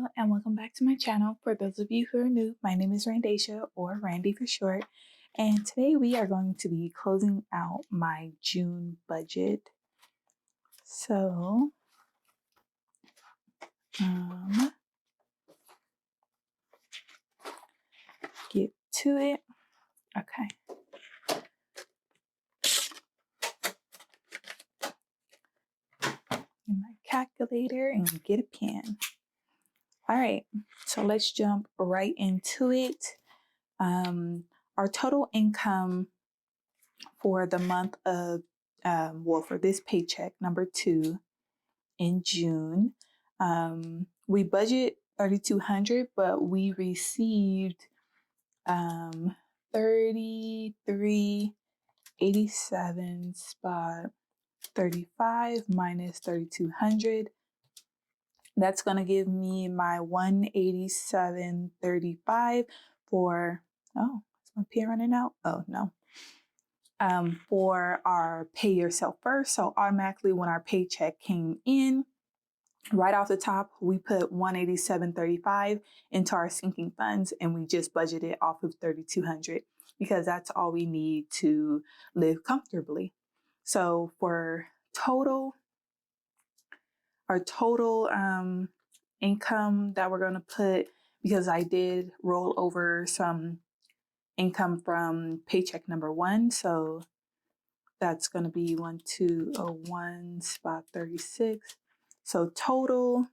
Hello and welcome back to my channel. For those of you who are new, my name is Randacia, or Randy for short, and today we are going to be closing out my June budget. So get to it. Okay. Get my calculator and get a pen. All right, so let's jump right into it. Our total income for the month of, for this paycheck, number 2 in June, we budget $3,200, but we received $33.87 spot 35 minus 3,200. That's going to give me my $187.35 for, oh, is my pen running out? Oh, no. For our pay yourself first. So automatically when our paycheck came in, right off the top, we put $187.35 into our sinking funds, and we just budgeted off of $3,200 because that's all we need to live comfortably. So for our total income that we're going to put, because I did roll over some income from paycheck number 1, so that's going to be 1,201 spot 36. So total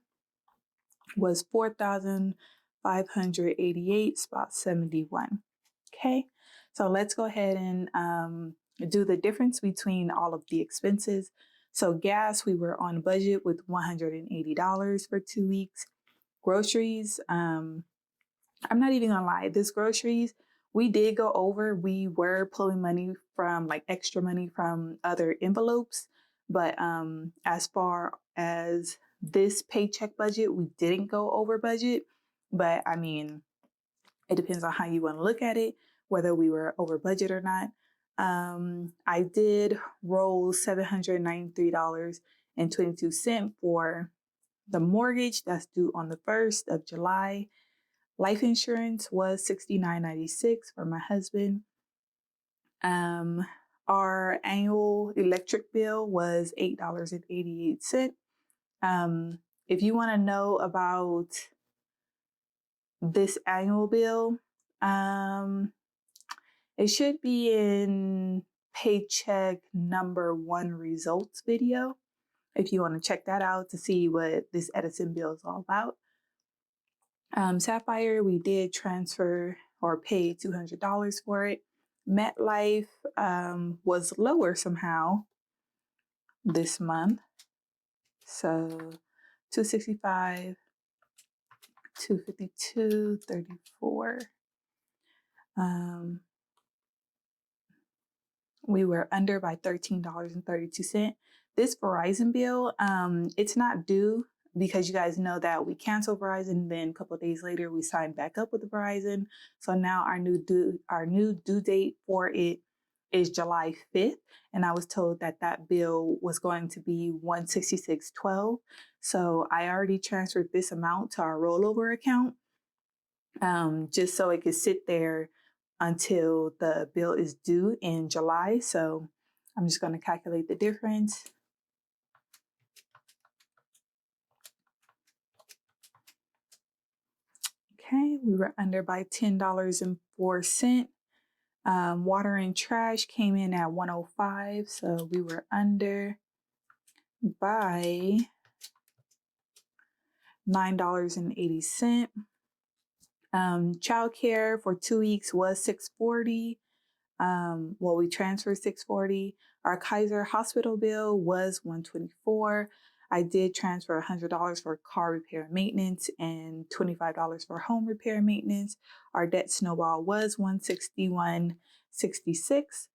was 4,588 spot 71. Okay, so let's go ahead and do the difference between all of the expenses. So gas, we were on budget with $180 for 2 weeks. Groceries, I'm not even gonna lie, this groceries, we did go over. We were pulling money from, like, extra money from other envelopes, but as far as this paycheck budget, we didn't go over budget. But I mean, it depends on how you want to look at it, whether we were over budget or not. I did roll $793.22 for the mortgage that's due on the 1st of July. Life insurance was $69.96 for my husband. Our annual electric bill was $8.88. If you want to know about this annual bill, it should be in paycheck number 1 results video, if you want to check that out to see what this Edison bill is all about. Sapphire, we did transfer or pay $200 for it. MetLife was lower somehow this month. So $265, $252, $34. We were under by $13.32. This Verizon bill, it's not due because you guys know that we canceled Verizon. Then a couple of days later, we signed back up with Verizon. So now our new due date for it is July 5th. And I was told that that bill was going to be $166.12. So I already transferred this amount to our rollover account, just so it could sit there until the bill is due in July. So I'm just going to calculate the difference. Okay, we were under by $10.04. Water and trash came in at $105, so we were under by $9.80. Childcare for 2 weeks was $640. Well, we transferred $640. Our Kaiser hospital bill was $124. I did transfer $100 for car repair and maintenance and $25 for home repair and maintenance. Our debt snowball was $161.66.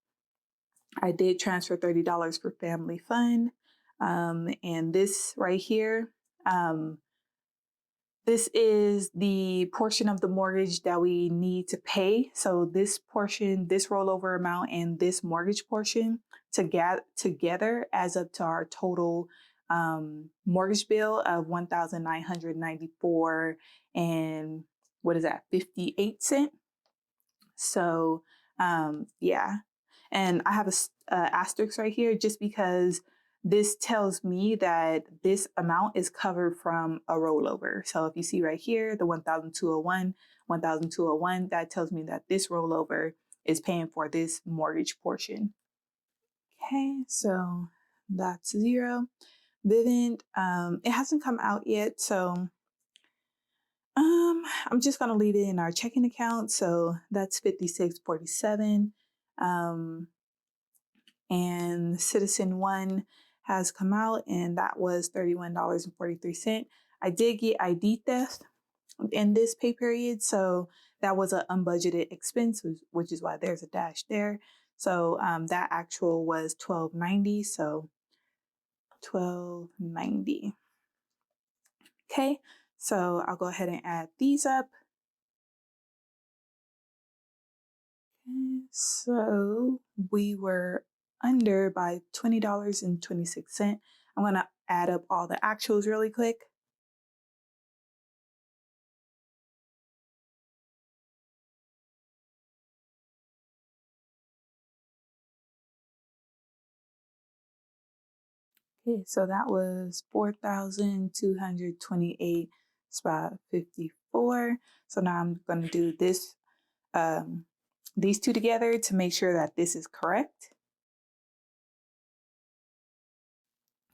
I did transfer $30 for family fund. And this right here, this is the portion of the mortgage that we need to pay. So this portion, this rollover amount, and this mortgage portion together adds up to our total mortgage bill of $1,994 and what is that, 58 cents. So yeah, and I have a asterisk right here just because this tells me that this amount is covered from a rollover. So if you see right here, the 1,201, that tells me that this rollover is paying for this mortgage portion. Okay, so that's 0. Vivint, it hasn't come out yet, so I'm just gonna leave it in our checking account. So that's 56.47. And Citizen One has come out, and that was $31.43. I did get ID theft in this pay period, so that was an unbudgeted expense, which is why there's a dash there. So that actual was $12.90. So $12.90. Okay, so I'll go ahead and add these up. Okay, so we were under by $20.26. I'm going to add up all the actuals really quick. Okay, so that was 4,228.54. So now I'm going to do this, these two together to make sure that this is correct.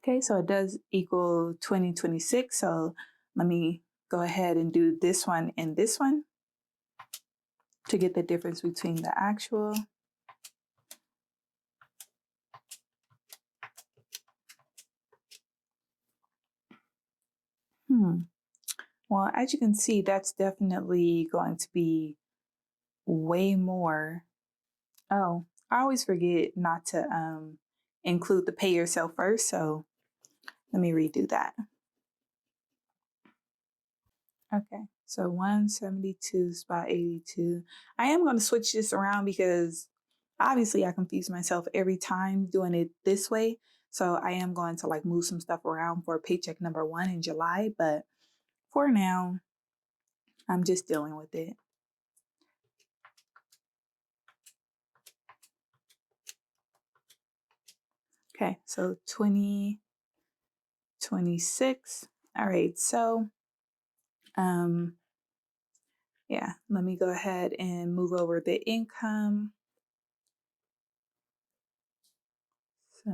Okay, so it does equal 2026. So let me go ahead and do this one and this one to get the difference between the actual. Well, as you can see, that's definitely going to be way more. Oh, I always forget not to include the pay yourself first. So let me redo that. Okay, so 172.82. I am going to switch this around because obviously I confuse myself every time doing it this way. So I am going to like move some stuff around for paycheck number 1 in July. But for now, I'm just dealing with it. Okay, so 2026. All right, so yeah, let me go ahead and move over the income. So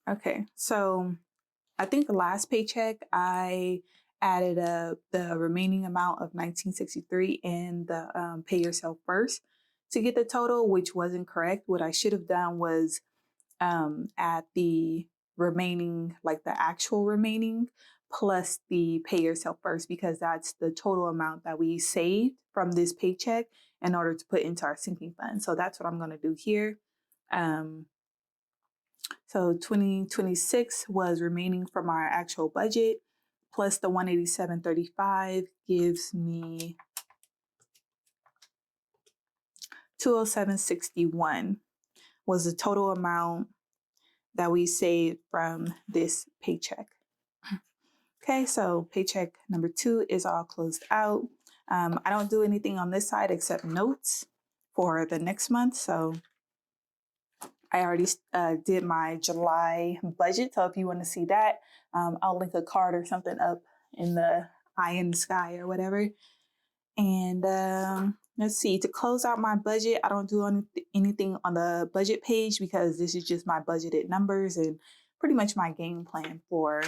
okay, so I think the last paycheck I added up the remaining amount of 1963 and the pay yourself first to get the total, which wasn't correct. What I should have done was add the remaining, like the actual remaining plus the pay yourself first, because that's the total amount that we saved from this paycheck in order to put into our sinking fund. So that's what I'm going to do here. So 2026 was remaining from our actual budget plus the 187.35 gives me 207.61 was the total amount that we saved from this paycheck. Okay, so paycheck number 2 is all closed out. I don't do anything on this side except notes for the next month. So I already did my July budget. So if you want to see that, I'll link a card or something up in the eye in the sky or whatever. And let's see, to close out my budget, I don't do anything on the budget page because this is just my budgeted numbers and pretty much my game plan for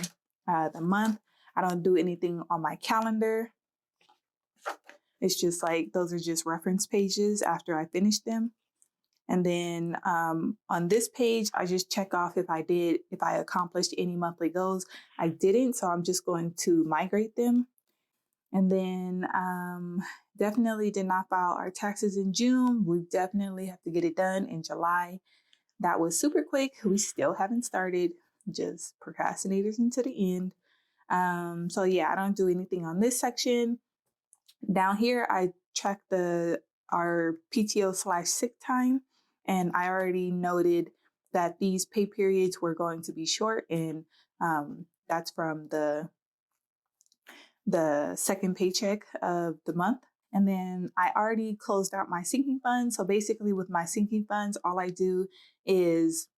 the month. I don't do anything on my calendar. It's just like, those are just reference pages after I finish them. And then on this page, I just check off if I accomplished any monthly goals. I didn't, so I'm just going to migrate them. And then definitely did not file our taxes in June. We definitely have to get it done in July. That was super quick. We still haven't started, just procrastinators until the end. So yeah, I don't do anything on this section. Down here, I track our PTO/sick time, And I already noted that these pay periods were going to be short, and that's from the second paycheck of the month. And then I already closed out my sinking funds. So basically with my sinking funds, all I do is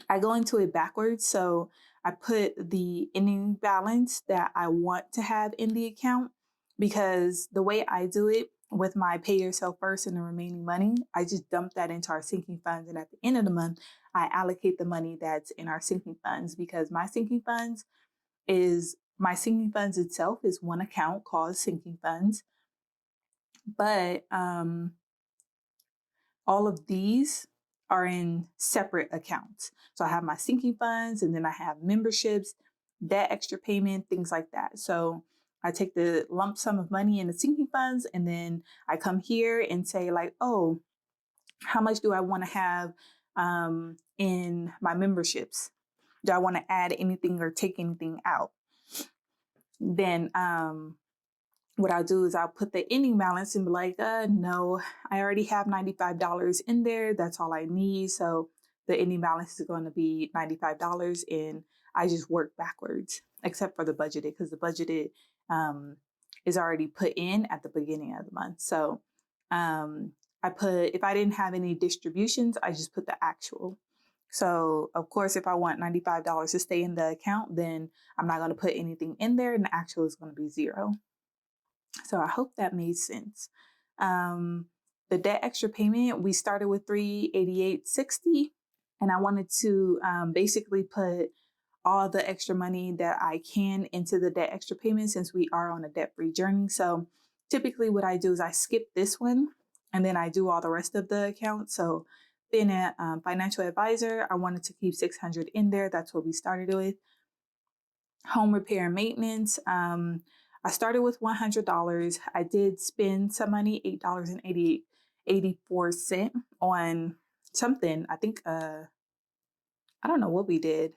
I go into it backwards. So I put the ending balance that I want to have in the account, because the way I do it with my pay yourself first and the remaining money, I just dump that into our sinking funds. And at the end of the month, I allocate the money that's in our sinking funds, because my sinking funds itself is one account called sinking funds. But all of these are in separate accounts. So I have my sinking funds, and then I have memberships, debt extra payment, things like that. So I take the lump sum of money in the sinking funds, and then I come here and say like, oh, how much do I want to have in my memberships? Do I want to add anything or take anything out? Then what I'll do is I'll put the ending balance and be like, no, I already have $95 in there. That's all I need. So the ending balance is going to be $95, and I just work backwards, except for the budgeted, because the budgeted is already put in at the beginning of the month. So if I didn't have any distributions, I just put the actual. So of course, if I want $95 to stay in the account, then I'm not going to put anything in there, and the actual is going to be 0. So I hope that made sense. The debt extra payment, we started with $388.60, and I wanted to basically put all the extra money that I can into the debt extra payment, since we are on a debt-free journey. So typically what I do is I skip this one, and then I do all the rest of the accounts. So being a financial advisor, I wanted to keep $600 in there. That's what we started with. Home repair and maintenance, I started with $100. I did spend some money, $8.84 on something. I think, I don't know what we did.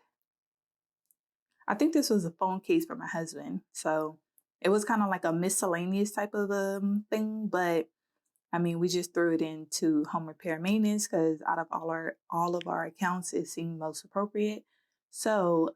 I think this was a phone case for my husband. So it was kind of like a miscellaneous type of thing. But I mean, we just threw it into home repair and maintenance, because out of all of our accounts, it seemed most appropriate. So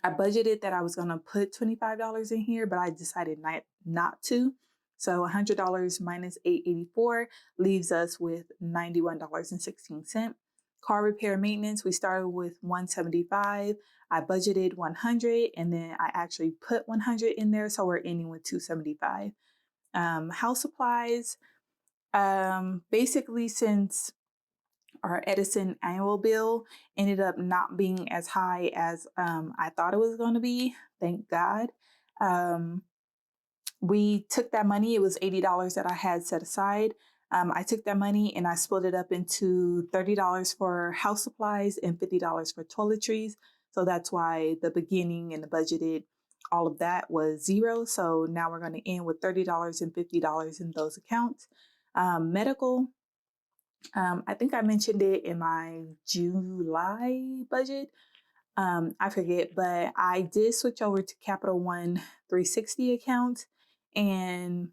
I budgeted that I was going to put $25 in here, but I decided not to. So $100 minus $884 leaves us with $91.16. Car repair maintenance, we started with $175. I budgeted $100, and then I actually put $100 in there, so we're ending with $275. House supplies, basically, since our Edison annual bill ended up not being as high as I thought it was going to be, thank God. We took that money, it was $80 that I had set aside. I took that money and I split it up into $30 for house supplies and $50 for toiletries. So that's why the beginning and the budgeted, all of that was 0. So now we're going to end with $30 and $50 in those accounts. Medical, I think I mentioned it in my July budget. I forget, but I did switch over to Capital One 360 account, and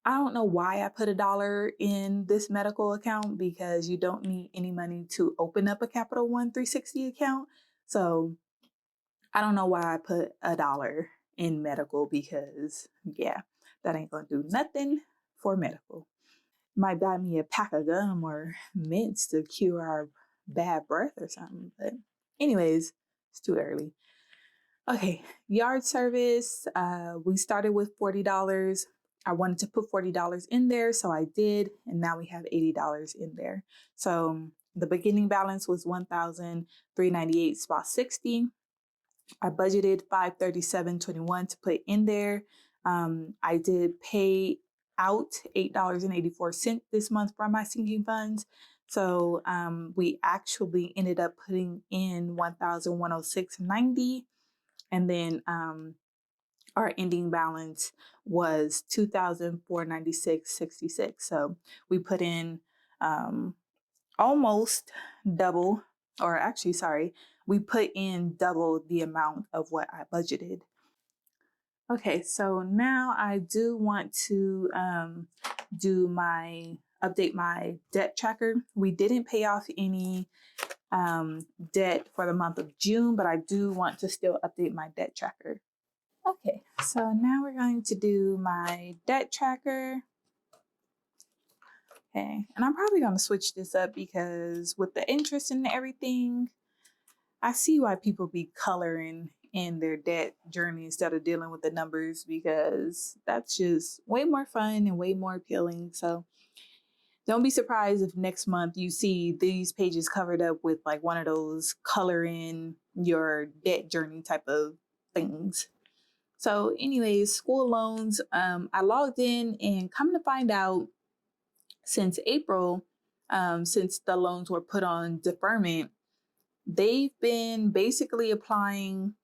I don't know why I put $1 in this medical account, because you don't need any money to open up a Capital One 360 account. So I don't know why I put $1 in medical, because yeah, that ain't gonna do nothing for medical. Might buy me a pack of gum or mints to cure our bad breath or something. But anyways, it's too early. Okay, yard service. We started with $40. I wanted to put $40 in there, so I did, and now we have $80 in there. So the beginning balance was $1,398.60. I budgeted $537.21 to put in there. I did pay out $8.84 this month from my sinking funds. So we actually ended up putting in $1,106.90. And then our ending balance was $2,496.66. So we put in almost double, or actually, sorry, we put in double the amount of what I budgeted. Okay, so now I do want to do my update my debt tracker. We didn't pay off any debt for the month of June, but I do want to still update my debt tracker. Okay, so now we're going to do my debt tracker. Okay, and I'm probably going to switch this up because with the interest and everything, I see why people be coloring in their debt journey instead of dealing with the numbers, because that's just way more fun and way more appealing. So don't be surprised if next month you see these pages covered up with like one of those color in your debt journey type of things. So anyways, school loans, I logged in and come to find out since April, since the loans were put on deferment, they've been basically applying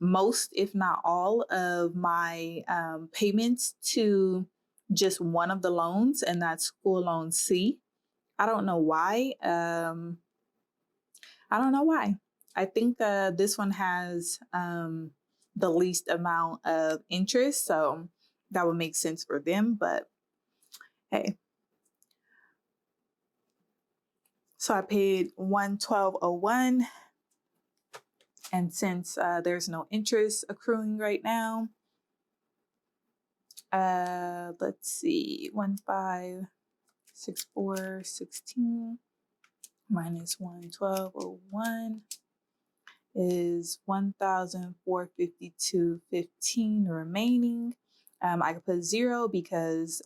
most, if not all, of my payments to just one of the loans, and that's school loan C. I don't know why. I don't know why. I think this one has the least amount of interest, so that would make sense for them, but hey. So I paid $112.01, and since there's no interest accruing right now, let's see, 1564.16 minus 112.01 is 1,452.15 remaining. I could put 0 because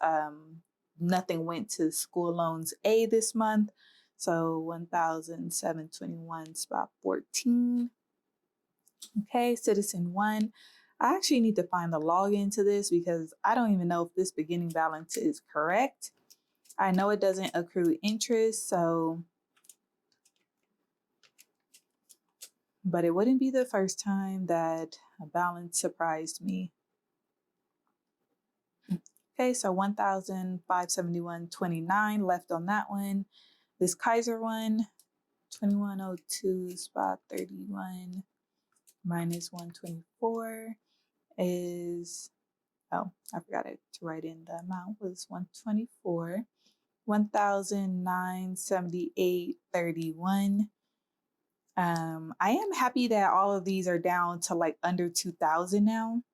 nothing went to school loans A this month. So 1,721.14. Okay, Citizen 1. I actually need to find the login to this because I don't even know if this beginning balance is correct. I know it doesn't accrue interest, but it wouldn't be the first time that a balance surprised me. Okay, so 1,571.29 left on that one. This Kaiser one, 2102.31 minus 124 is, oh, I forgot to write in the amount, was 124, 1,978.31. I am happy that all of these are down to like under 2,000 now.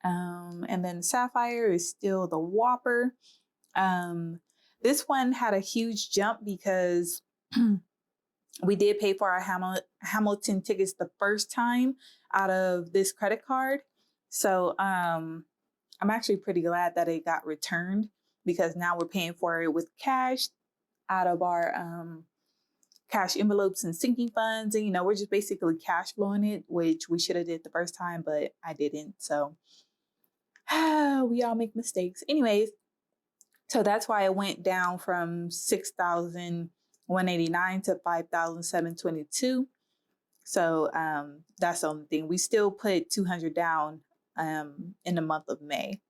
And then Sapphire is still the Whopper. This one had a huge jump because we did pay for our Hamilton tickets the first time out of this credit card. So I'm actually pretty glad that it got returned, because now we're paying for it with cash out of our cash envelopes and sinking funds. And, you know, we're just basically cash flowing it, which we should have did the first time, but I didn't. So we all make mistakes. Anyways, so that's why it went down from 6,189 to 5,722. So that's the only thing. We still put 200 down in the month of May,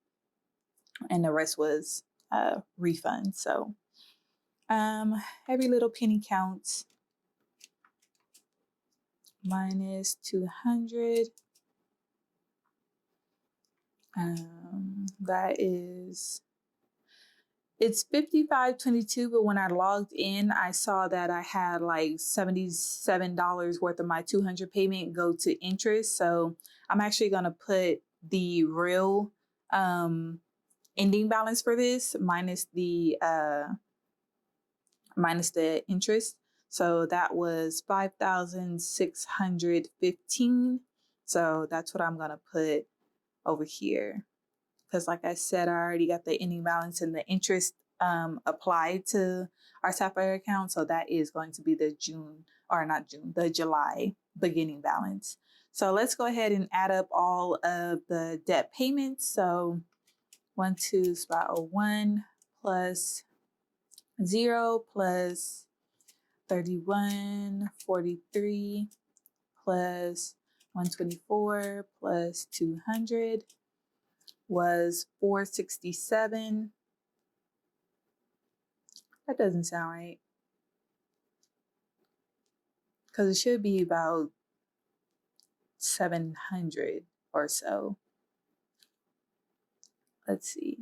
and the rest was refund. So every little penny counts. Minus 200. That is, it's 55.22, but when I logged in, I saw that I had like $77 worth of my 200 payment go to interest. So I'm actually going to put the real ending balance for this minus the interest. So that was 5,615. So that's what I'm going to put over here, because like I said, I already got the ending balance and the interest applied to our Sapphire account. So that is going to be the the July beginning balance. So let's go ahead and add up all of the debt payments. So 12.01 plus 0 plus 31.43 plus 124 plus 200 was 467. That doesn't sound right, because it should be about 700 or so. Let's see.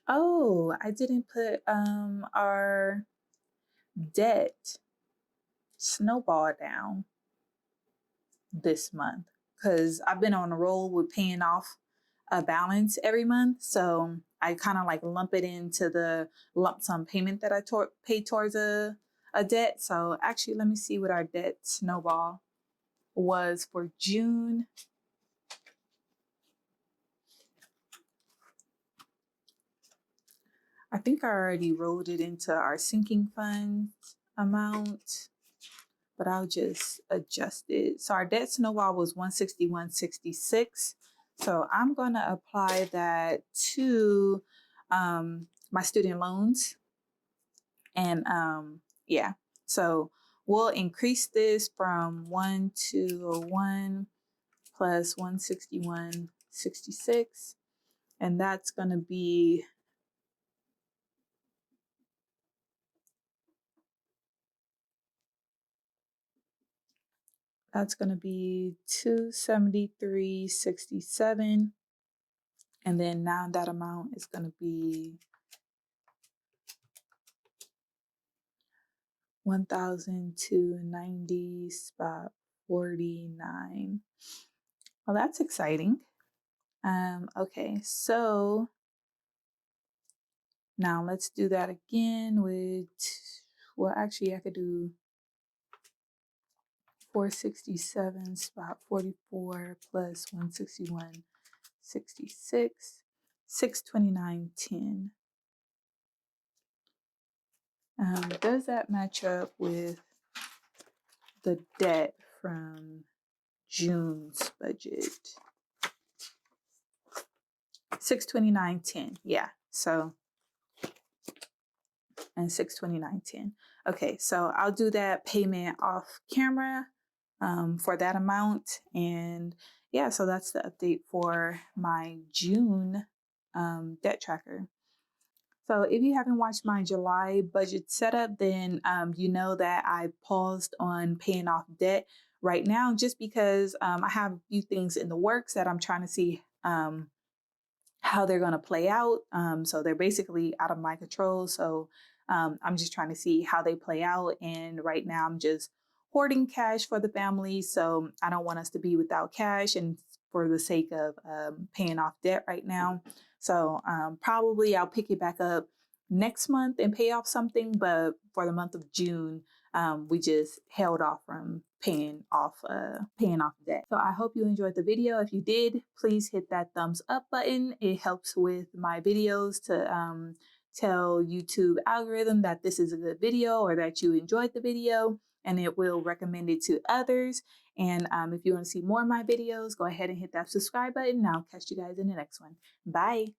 Oh, I didn't put our debt snowball down this month because I've been on a roll with paying off a balance every month. So I kind of like lump it into the lump sum payment that I pay towards a debt. So actually, let me see what our debt snowball was for June. I think I already rolled it into our sinking fund amount, but I'll just adjust it. So our debt snowball was 161.66. So I'm gonna apply that to my student loans. And yeah, so we'll increase this from 1201 plus 161.66. And that's gonna be That's going to be 273.67. And then now that amount is going to be 1,290.49. Well, that's exciting. Okay, so now let's do that again with, well, actually I could do 467.44 plus 161.66, 629.10. Does that match up with the debt from June's budget? 629.10. Yeah. So, and 629.10. Okay. So I'll do that payment off camera for that amount. And yeah, so that's the update for my June debt tracker. So if you haven't watched my July budget setup, then you know that I paused on paying off debt right now just because I have a few things in the works that I'm trying to see how they're going to play out. So they're basically out of my control. So I'm just trying to see how they play out. And right now I'm just hoarding cash for the family. So I don't want us to be without cash and for the sake of paying off debt right now. So probably I'll pick it back up next month and pay off something. But for the month of June, we just held off from paying off debt. So I hope you enjoyed the video. If you did, please hit that thumbs up button. It helps with my videos to tell YouTube algorithm that this is a good video or that you enjoyed the video, and it will recommend it to others. And if you want to see more of my videos, go ahead and hit that subscribe button. I'll catch you guys in the next one. Bye.